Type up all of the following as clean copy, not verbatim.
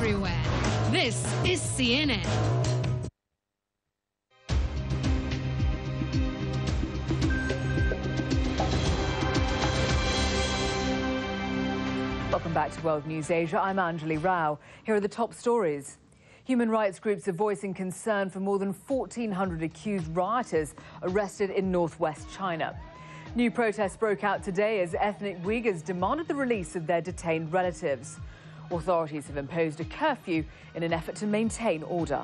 everywhere. This is CNN. Welcome back to World News Asia. I'm Anjali Rao. Here are the top stories. Human rights groups are voicing concern for more than 1,400 accused rioters arrested in northwest China. New protests broke out today as ethnic Uyghurs demanded the release of their detained relatives. Authorities have imposed a curfew in an effort to maintain order.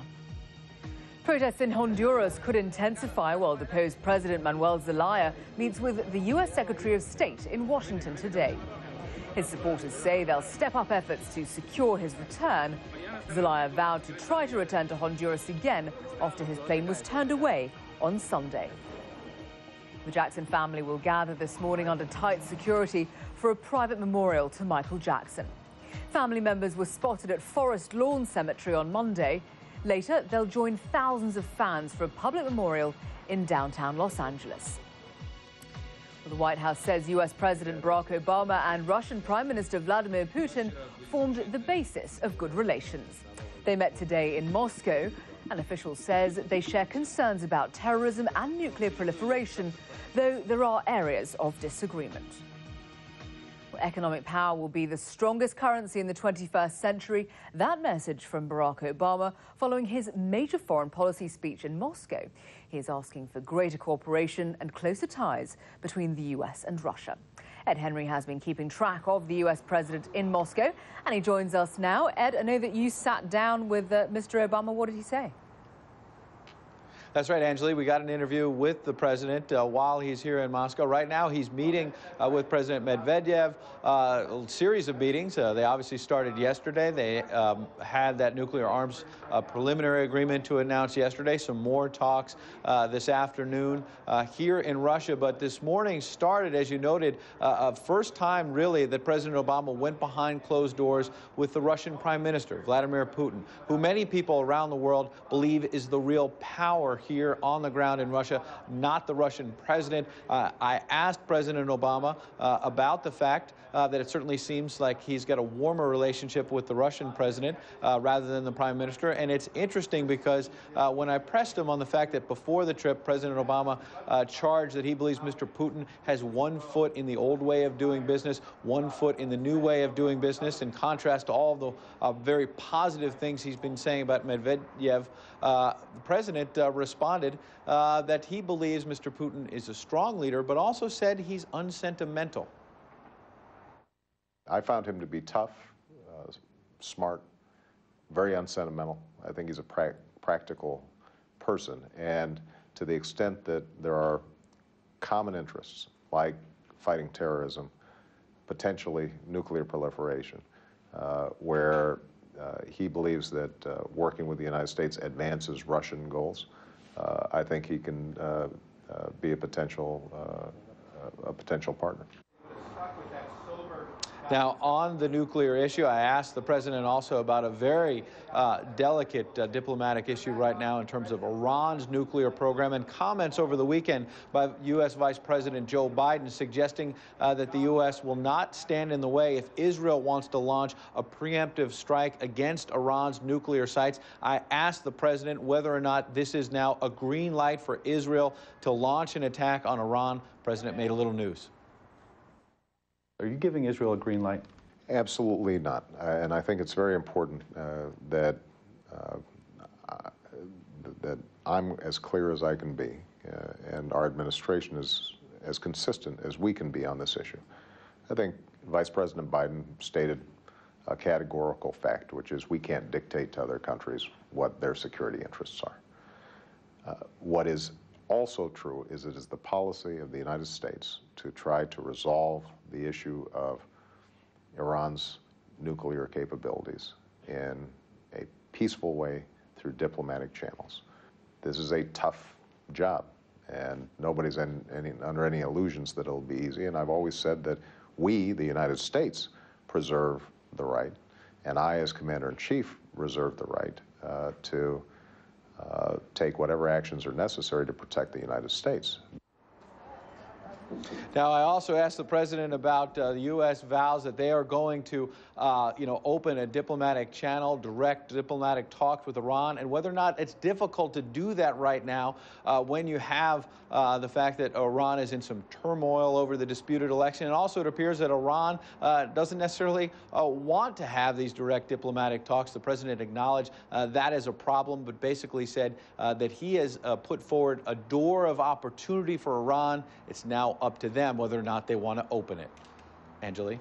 Protests in Honduras could intensify while deposed President Manuel Zelaya meets with the U.S. Secretary of State in Washington today. His supporters say they'll step up efforts to secure his return. Zelaya vowed to try to return to Honduras again after his plane was turned away on Sunday. The Jackson family will gather this morning under tight security for a private memorial to Michael Jackson. Family members were spotted at Forest Lawn Cemetery on Monday. Later, they'll join thousands of fans for a public memorial in downtown Los Angeles. The White House says U.S. President Barack Obama and Russian Prime Minister Vladimir Putin formed the basis of good relations. They met today in Moscow. An official says they share concerns about terrorism and nuclear proliferation, though there are areas of disagreement. Economic power will be the strongest currency in the 21st century. That message from Barack Obama following his major foreign policy speech in Moscow. He is asking for greater cooperation and closer ties between the U.S. and Russia. Ed Henry has been keeping track of the U.S. president in Moscow, and he joins us now. Ed, I know that you sat down with Mr. Obama. What did he say? That's right, Anjali. We got an interview with the president while he's here in Moscow. Right now, he's meeting with President Medvedev, a series of meetings. They obviously started yesterday. They had that nuclear arms preliminary agreement to announce yesterday. Some more talks this afternoon here in Russia. But this morning started, as you noted, first time really that President Obama went behind closed doors with the Russian Prime Minister, Vladimir Putin, who many people around the world believe is the real power here on the ground in Russia, not the Russian president. I asked President Obama about the fact that it certainly seems like he's got a warmer relationship with the Russian president rather than the prime minister. And it's interesting because when I pressed him on the fact that before the trip, President Obama charged that he believes Mr. Putin has 1 foot in the old way of doing business, 1 foot in the new way of doing business, in contrast to all of the very positive things he's been saying about Medvedev. The president responded that he believes Mr. Putin is a strong leader, but also said he's unsentimental. I found him to be tough, smart, very unsentimental. I think he's a practical person. And to the extent that there are common interests, like fighting terrorism, potentially nuclear proliferation, where he believes that working with the United States advances Russian goals, I think he can be a potential partner. Now, on the nuclear issue, I asked the president also about a very delicate diplomatic issue right now in terms of Iran's nuclear program, and comments over the weekend by U.S. Vice President Joe Biden suggesting that the U.S. will not stand in the way if Israel wants to launch a preemptive strike against Iran's nuclear sites. I asked the president whether or not this is now a green light for Israel to launch an attack on Iran. The president made a little news. Are you giving Israel a green light? Absolutely not. And I think it's very important that I'm as clear as I can be, and our administration is as consistent as we can be on this issue. I think Vice President Biden stated a categorical fact, which is we can't dictate to other countries what their security interests are. What is also true is it is the policy of the United States to try to resolve the issue of Iran's nuclear capabilities in a peaceful way through diplomatic channels. This is a tough job, and nobody's under any illusions that it'll be easy. And I've always said that we, the United States, preserve the right, and I, as Commander-in-Chief, reserve the right to take whatever actions are necessary to protect the United States. Now, I also asked the president about the U.S. vows that they are going to, open a diplomatic channel, direct diplomatic talks with Iran, and whether or not it's difficult to do that right now when you have the fact that Iran is in some turmoil over the disputed election. And also, it appears that Iran doesn't necessarily want to have these direct diplomatic talks. The president acknowledged that is a problem, but basically said that he has put forward a door of opportunity for Iran. It's now up to them whether or not they want to open it. Angeli?